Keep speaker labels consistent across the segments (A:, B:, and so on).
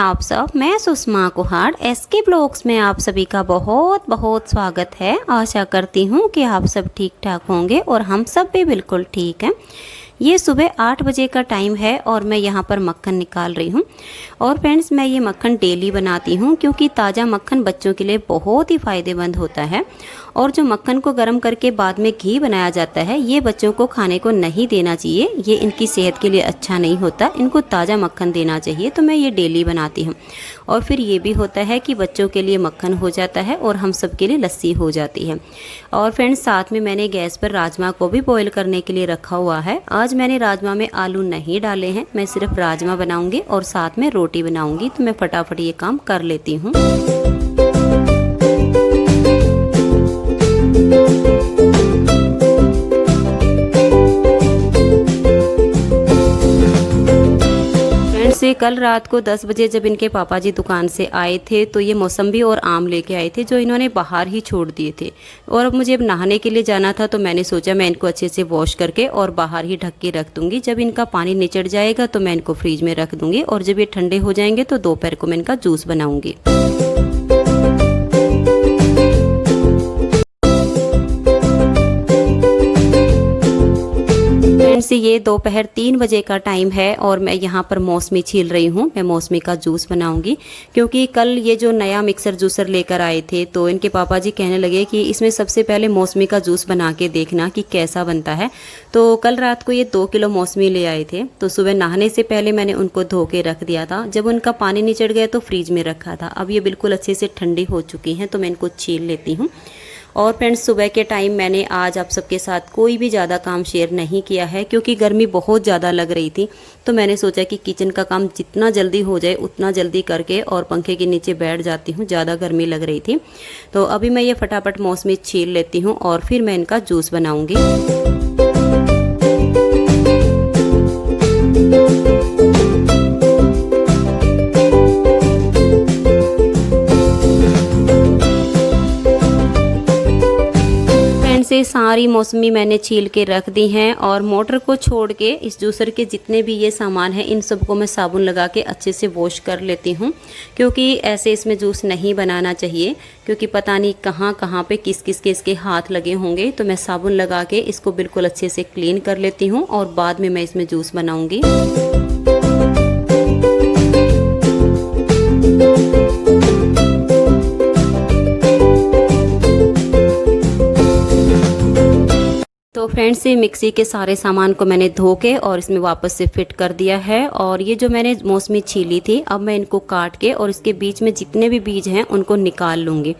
A: आप सब। मैं सुषमा कुहाड़ एसके ब्लॉग्स में आप सभी का बहुत बहुत स्वागत है। आशा करती हूँ कि आप सब ठीक ठाक होंगे और हम सब भी बिल्कुल ठीक हैं। ये सुबह 8 बजे का टाइम है और मैं यहाँ पर मक्खन निकाल रही हूँ। और फ्रेंड्स, मैं ये मक्खन डेली बनाती हूँ क्योंकि ताज़ा मक्खन बच्चों के लिए बहुत ही फ़ायदेमंद होता है। और जो मक्खन को गर्म करके बाद में घी बनाया जाता है, ये बच्चों को खाने को नहीं देना चाहिए। ये इनकी सेहत के लिए अच्छा नहीं होता। इनको ताज़ा मक्खन देना चाहिए। तो मैं ये डेली बनाती हूँ। और फिर ये भी होता है कि बच्चों के लिए मक्खन हो जाता है और हम सब के लिए लस्सी हो जाती है। और फ्रेंड्स, साथ में मैंने गैस पर राजमा को भी बॉईल करने के लिए रखा हुआ है। आज मैंने राजमा में आलू नहीं डाले हैं, मैं सिर्फ राजमा बनाऊंगी और साथ में रोटी बनाऊंगी। तो मैं फटाफट ये काम कर लेती हूँ। से कल रात को 10 बजे जब इनके पापा जी दुकान से आए थे तो ये मौसम्बी और आम लेके आए थे, जो इन्होंने बाहर ही छोड़ दिए थे। और अब मुझे अब नहाने के लिए जाना था, तो मैंने सोचा मैं इनको अच्छे से वॉश करके और बाहर ही ढक के रख दूंगी। जब इनका पानी निचड़ जाएगा तो मैं इनको फ्रिज में रख दूंगी और जब ये ठंडे हो जाएंगे तो दोपहर को मैं इनका जूस बनाऊंगी। से ये दोपहर 3 बजे का टाइम है और मैं यहाँ पर मौसमी छील रही हूँ। मैं मौसमी का जूस बनाऊंगी क्योंकि कल ये जो नया मिक्सर जूसर लेकर आए थे तो इनके पापा जी कहने लगे कि इसमें सबसे पहले मौसमी का जूस बना के देखना कि कैसा बनता है। तो कल रात को ये 2 किलो मौसमी ले आए थे। तो सुबह नहाने से पहले मैंने उनको धो के रख दिया था। जब उनका पानी निचड़ गया तो फ्रिज में रखा था। अब ये बिल्कुल अच्छे से ठंडी हो चुकी हैं तो मैं इनको छील लेती हूँ। और फ्रेंड्स, सुबह के टाइम मैंने आज आप सबके साथ कोई भी ज़्यादा काम शेयर नहीं किया है क्योंकि गर्मी बहुत ज़्यादा लग रही थी। तो मैंने सोचा कि किचन का काम जितना जल्दी हो जाए उतना जल्दी करके और पंखे के नीचे बैठ जाती हूँ। ज़्यादा गर्मी लग रही थी। तो अभी मैं ये फटाफट मौसमी छील लेती हूँ और फिर मैं इनका जूस बनाऊँगी। से सारी मौसमी मैंने छील के रख दी हैं और मोटर को छोड़ के इस जूसर के जितने भी ये सामान हैं इन सबको मैं साबुन लगा के अच्छे से वॉश कर लेती हूँ क्योंकि ऐसे इसमें जूस नहीं बनाना चाहिए क्योंकि पता नहीं कहाँ कहाँ पे किस किस के इसके हाथ लगे होंगे। तो मैं साबुन लगा के इसको बिल्कुल अच्छे से क्लीन कर लेती हूँ और बाद में मैं इसमें जूस बनाऊँगी। तो फ्रेंड्स, ये मिक्सी के सारे सामान को मैंने धो के और इसमें वापस से फिट कर दिया है। और ये जो मैंने मौसमी छीली थी, अब मैं इनको काट के और इसके बीच में जितने भी बीज हैं उनको निकाल लूँगी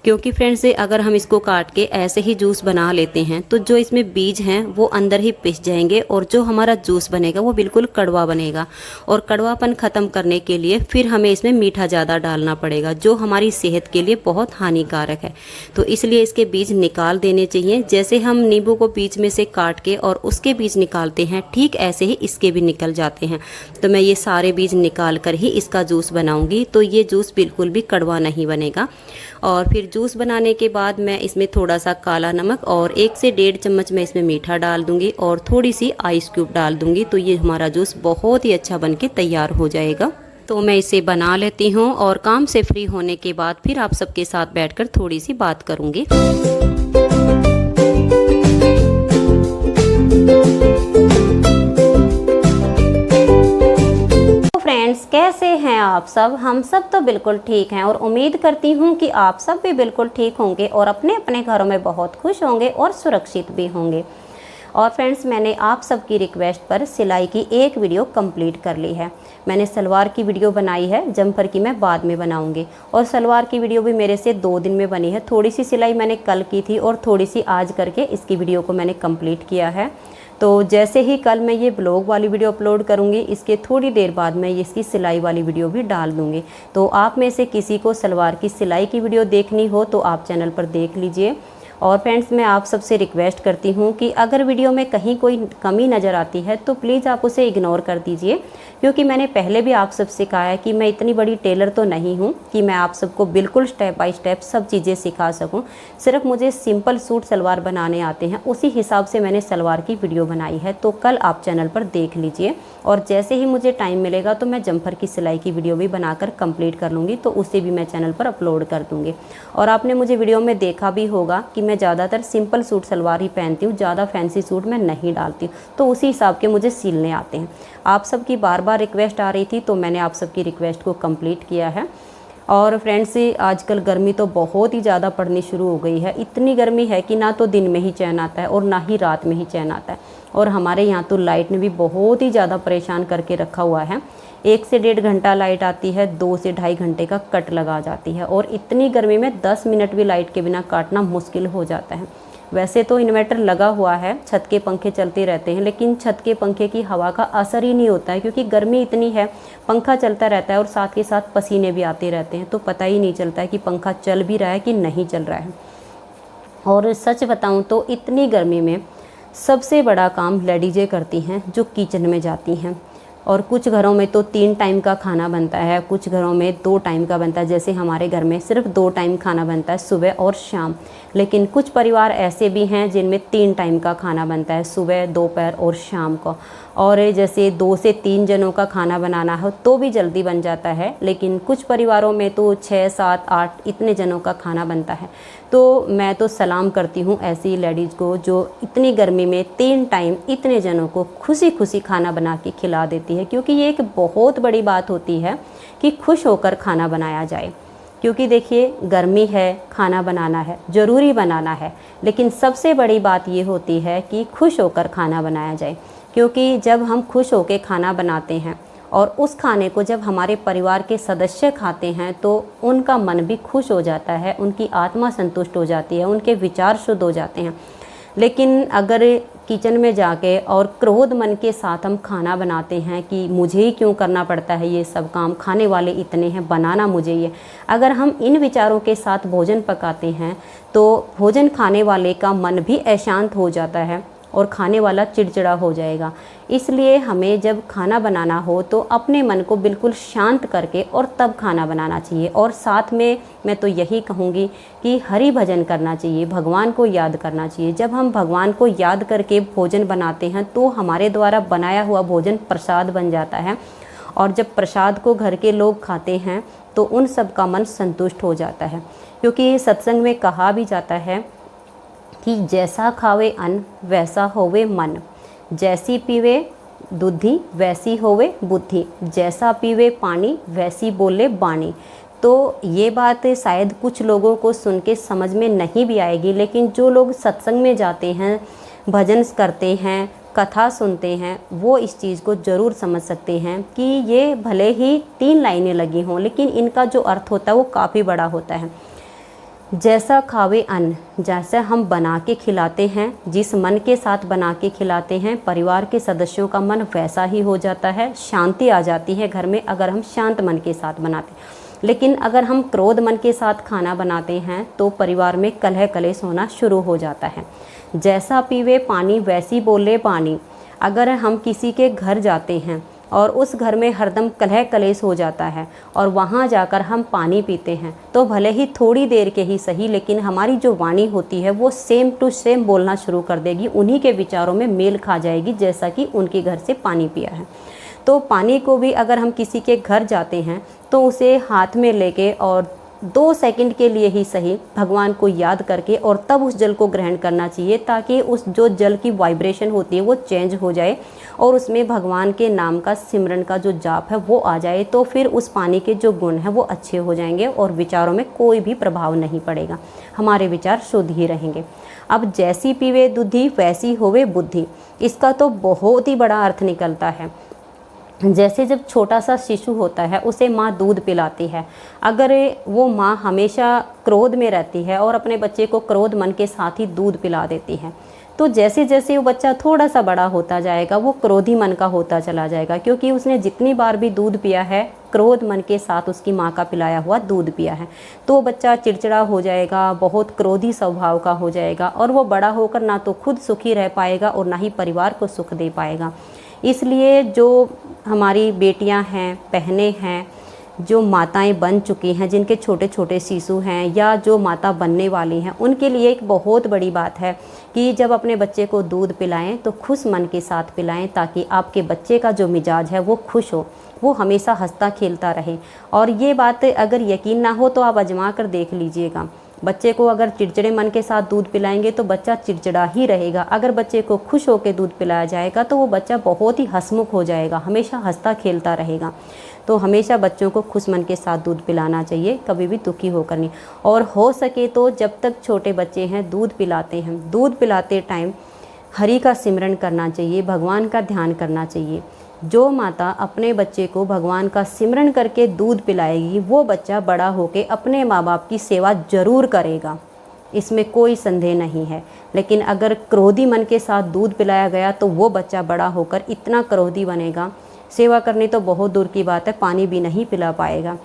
A: क्योंकि फ्रेंड्स, अगर हम इसको काट के ऐसे ही जूस बना लेते हैं तो जो इसमें बीज हैं वो अंदर ही पिस जाएंगे और जो हमारा जूस बनेगा वो बिल्कुल कड़वा बनेगा। और कड़वापन ख़त्म करने के लिए फिर हमें इसमें मीठा ज़्यादा डालना पड़ेगा जो हमारी सेहत के लिए बहुत हानिकारक है। तो इसलिए इसके बीज निकाल देने चाहिए। जैसे हम नींबू को बीच में से काट के और उसके बीज निकालते हैं, ठीक ऐसे ही इसके भी निकल जाते हैं। तो मैं ये सारे बीज निकाल कर ही इसका जूस बनाऊंगी। तो ये जूस बिल्कुल भी कड़वा नहीं बनेगा। और फिर जूस बनाने के बाद मैं इसमें थोड़ा सा काला नमक और 1 से 1.5 चम्मच मैं इसमें मीठा डाल दूंगी और थोड़ी सी आइस क्यूब डाल दूंगी। तो ये हमारा जूस बहुत ही अच्छा बन के तैयार हो जाएगा। तो मैं इसे बना लेती हूँ और काम से फ्री होने के बाद फिर आप सबके साथ बैठकर थोड़ी सी बात करूँगी। फ्रेंड्स, कैसे हैं आप सब? हम सब तो बिल्कुल ठीक हैं और उम्मीद करती हूँ कि आप सब भी बिल्कुल ठीक होंगे और अपने अपने घरों में बहुत खुश होंगे और सुरक्षित भी होंगे। और फ्रेंड्स, मैंने आप सबकी रिक्वेस्ट पर सिलाई की एक वीडियो कंप्लीट कर ली है। मैंने सलवार की वीडियो बनाई है, जम्पर की मैं बाद में बनाऊंगी। और सलवार की वीडियो भी मेरे से 2 दिन में बनी है। थोड़ी सी सिलाई मैंने कल की थी और थोड़ी सी आज करके इसकी वीडियो को मैंने कंप्लीट किया है। तो जैसे ही कल मैं ये ब्लॉग वाली वीडियो अपलोड करूँगी, इसके थोड़ी देर बाद मैं इसकी सिलाई वाली वीडियो भी डाल दूँगी। तो आप में से किसी को सलवार की सिलाई की वीडियो देखनी हो तो आप चैनल पर देख लीजिए। और फ्रेंड्स मैं आप सबसे रिक्वेस्ट करती हूँ कि अगर वीडियो में कहीं कोई कमी नज़र आती है तो प्लीज़ आप उसे इग्नोर कर दीजिए, क्योंकि मैंने पहले भी आप सबसे कहा है कि मैं इतनी बड़ी टेलर तो नहीं हूँ कि मैं आप सबको बिल्कुल स्टेप बाय स्टेप सब चीज़ें सिखा सकूँ। सिर्फ मुझे सिंपल सूट सलवार बनाने आते हैं, उसी हिसाब से मैंने सलवार की वीडियो बनाई है, तो कल आप चैनल पर देख लीजिए। और जैसे ही मुझे टाइम मिलेगा तो मैं जम्फर की सिलाई की वीडियो भी बनाकर कंप्लीट कर लूँगी, तो उसे भी मैं चैनल पर अपलोड कर दूँगी। और आपने मुझे वीडियो में देखा भी होगा कि मैं ज़्यादातर सिंपल सूट सलवार ही पहनती हूँ, ज़्यादा फैंसी सूट मैं नहीं डालती हूँ, तो उसी हिसाब के मुझे सिलने आते हैं। आप सबकी बार बार रिक्वेस्ट आ रही थी तो मैंने आप सबकी रिक्वेस्ट को कंप्लीट किया है। और फ्रेंड्स आजकल गर्मी तो बहुत ही ज़्यादा पड़नी शुरू हो गई है। इतनी गर्मी है कि ना तो दिन में ही चैन आता है और ना ही रात में ही चैन आता है। और हमारे यहाँ तो लाइट ने भी बहुत ही ज़्यादा परेशान करके रखा हुआ है। 1 से 1.5 घंटा लाइट आती है, 2 से 2.5 घंटे का कट लगा जाती है, और इतनी गर्मी में 10 मिनट भी लाइट के बिना काटना मुश्किल हो जाता है। वैसे तो इन्वर्टर लगा हुआ है, छत के पंखे चलते रहते हैं, लेकिन छत के पंखे की हवा का असर ही नहीं होता है, क्योंकि गर्मी इतनी है। पंखा चलता रहता है और साथ के साथ पसीने भी आते रहते हैं, तो पता ही नहीं चलता है कि पंखा चल भी रहा है कि नहीं चल रहा है। और सच बताऊं तो इतनी गर्मी में सबसे बड़ा काम लेडीज़ें करती हैं जो किचन में जाती हैं। और कुछ घरों में तो 3 टाइम का खाना बनता है, कुछ घरों में 2 टाइम का बनता है। जैसे हमारे घर में सिर्फ 2 टाइम खाना बनता है, सुबह और शाम। लेकिन कुछ परिवार ऐसे भी हैं जिनमें 3 टाइम का खाना बनता है, सुबह, दोपहर और शाम को। और जैसे 2 से 3 जनों का खाना बनाना हो तो भी जल्दी बन जाता है, लेकिन कुछ परिवारों में तो 6, 7, 8 इतने जनों का खाना बनता है। तो मैं तो सलाम करती हूँ ऐसी लेडीज़ को जो इतनी गर्मी में 3 टाइम इतने जनों को खुशी खुशी खाना बना के खिला देती है, क्योंकि ये एक बहुत बड़ी बात होती है कि खुश होकर खाना बनाया जाए। क्योंकि देखिए गर्मी है, खाना बनाना है, ज़रूरी बनाना है, लेकिन सबसे बड़ी बात ये होती है कि खुश होकर खाना बनाया जाए। क्योंकि जब हम खुश होकर खाना बनाते हैं और उस खाने को जब हमारे परिवार के सदस्य खाते हैं तो उनका मन भी खुश हो जाता है, उनकी आत्मा संतुष्ट हो जाती है, उनके विचार शुद्ध हो जाते हैं। लेकिन अगर किचन में जाके और क्रोध मन के साथ हम खाना बनाते हैं कि मुझे ही क्यों करना पड़ता है ये सब काम, खाने वाले इतने हैं, बनाना मुझे ये, अगर हम इन विचारों के साथ भोजन पकाते हैं तो भोजन खाने वाले का मन भी अशांत हो जाता है और खाने वाला चिड़चिड़ा हो जाएगा। इसलिए हमें जब खाना बनाना हो तो अपने मन को बिल्कुल शांत करके और तब खाना बनाना चाहिए। और साथ में मैं तो यही कहूँगी कि हरि भजन करना चाहिए, भगवान को याद करना चाहिए। जब हम भगवान को याद करके भोजन बनाते हैं तो हमारे द्वारा बनाया हुआ भोजन प्रसाद बन जाता है, और जब प्रसाद को घर के लोग खाते हैं तो उन सब का मन संतुष्ट हो जाता है। क्योंकि सत्संग में कहा भी जाता है कि जैसा खावे अन्न वैसा होवे मन, जैसी पीवे दूधी वैसी होवे बुद्धि, जैसा पीवे पानी वैसी बोले बाणी। तो ये बात शायद कुछ लोगों को सुन के समझ में नहीं भी आएगी, लेकिन जो लोग सत्संग में जाते हैं, भजन करते हैं, कथा सुनते हैं, वो इस चीज़ को ज़रूर समझ सकते हैं कि ये भले ही 3 लाइनें लगी हों, लेकिन इनका जो अर्थ होता है वो काफ़ी बड़ा होता है। जैसा खावे अन्न, जैसा हम बना के खिलाते हैं, जिस मन के साथ बना के खिलाते हैं, परिवार के सदस्यों का मन वैसा ही हो जाता है, शांति आ जाती है घर में अगर हम शांत मन के साथ बनाते हैं। लेकिन अगर हम क्रोध मन के साथ खाना बनाते हैं तो परिवार में कलह कलेश होना शुरू हो जाता है। जैसा पीवे पानी वैसी बोले पानी। अगर हम किसी के घर जाते हैं और उस घर में हरदम कलह कलेश हो जाता है और वहाँ जाकर हम पानी पीते हैं तो भले ही थोड़ी देर के ही सही, लेकिन हमारी जो वाणी होती है वो सेम टू सेम बोलना शुरू कर देगी, उन्हीं के विचारों में मेल खा जाएगी जैसा कि उनके घर से पानी पिया है। तो पानी को भी अगर हम किसी के घर जाते हैं तो उसे हाथ में लेके और 2 सेकंड के लिए ही सही भगवान को याद करके और तब उस जल को ग्रहण करना चाहिए, ताकि उस जो जल की वाइब्रेशन होती है वो चेंज हो जाए और उसमें भगवान के नाम का सिमरन का जो जाप है वो आ जाए। तो फिर उस पानी के जो गुण हैं वो अच्छे हो जाएंगे और विचारों में कोई भी प्रभाव नहीं पड़ेगा, हमारे विचार शुद्ध ही रहेंगे। अब जैसी पीवे दूधी वैसी होवे बुद्धि, इसका तो बहुत ही बड़ा अर्थ निकलता है। जैसे जब छोटा सा शिशु होता है उसे माँ दूध पिलाती है, अगर वो माँ हमेशा क्रोध में रहती है और अपने बच्चे को क्रोध मन के साथ ही दूध पिला देती है तो जैसे जैसे वो बच्चा थोड़ा सा बड़ा होता जाएगा वो क्रोधी मन का होता चला जाएगा, क्योंकि उसने जितनी बार भी दूध पिया है क्रोध मन के साथ उसकी माँ का पिलाया हुआ दूध पिया है, तो वो बच्चा चिड़चिड़ा हो जाएगा, बहुत क्रोधी स्वभाव का हो जाएगा, और वो बड़ा होकर ना तो खुद सुखी रह पाएगा और ना ही परिवार को सुख दे पाएगा। इसलिए जो हमारी बेटियां हैं, बहनें हैं, जो माताएं बन चुकी हैं, जिनके छोटे छोटे शिशु हैं या जो माता बनने वाली हैं, उनके लिए एक बहुत बड़ी बात है कि जब अपने बच्चे को दूध पिलाएं तो खुश मन के साथ पिलाएं, ताकि आपके बच्चे का जो मिजाज है वो खुश हो, वो हमेशा हंसता खेलता रहे। और ये बात अगर यकीन ना हो तो आप आजमा कर देख लीजिएगा। बच्चे को अगर चिड़चिड़े मन के साथ दूध पिलाएंगे तो बच्चा चिड़चिड़ा ही रहेगा। अगर बच्चे को खुश होकर दूध पिलाया जाएगा तो वो बच्चा बहुत ही हंसमुख हो जाएगा, हमेशा हंसता खेलता रहेगा। तो हमेशा बच्चों को खुश मन के साथ दूध पिलाना चाहिए, कभी भी दुखी होकर नहीं। और हो सके तो जब तक छोटे बच्चे हैं दूध पिलाते हैं, दूध पिलाते टाइम हरि का सिमरन करना चाहिए, भगवान का ध्यान करना चाहिए। जो माता अपने बच्चे को भगवान का सिमरन करके दूध पिलाएगी वो बच्चा बड़ा होकर अपने माँ बाप की सेवा जरूर करेगा, इसमें कोई संदेह नहीं है। लेकिन अगर क्रोधी मन के साथ दूध पिलाया गया तो वो बच्चा बड़ा होकर इतना क्रोधी बनेगा, सेवा करनी तो बहुत दूर की बात है, पानी भी नहीं पिला पाएगा।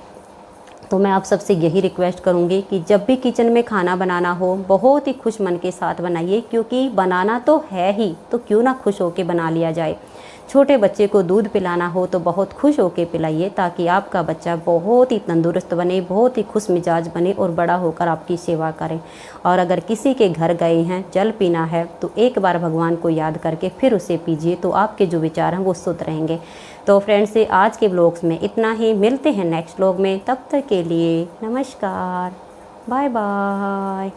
A: तो मैं आप सबसे यही रिक्वेस्ट करूँगी कि जब भी किचन में खाना बनाना हो बहुत ही खुश मन के साथ बनाइए, क्योंकि बनाना तो है ही, तो क्यों ना खुश होकर बना लिया जाए। छोटे बच्चे को दूध पिलाना हो तो बहुत खुश होकर पिलाइए, ताकि आपका बच्चा बहुत ही तंदुरुस्त बने, बहुत ही खुश मिजाज बने और बड़ा होकर आपकी सेवा करे। और अगर किसी के घर गए हैं, जल पीना है, तो एक बार भगवान को याद करके फिर उसे पीजिए, तो आपके जो विचार हैं वो शुद्ध रहेंगे। तो फ्रेंड्स, आज के ब्लॉग्स में इतना ही, मिलते हैं नेक्स्ट ब्लॉग में, तब तक के लिए नमस्कार, बाय बाय।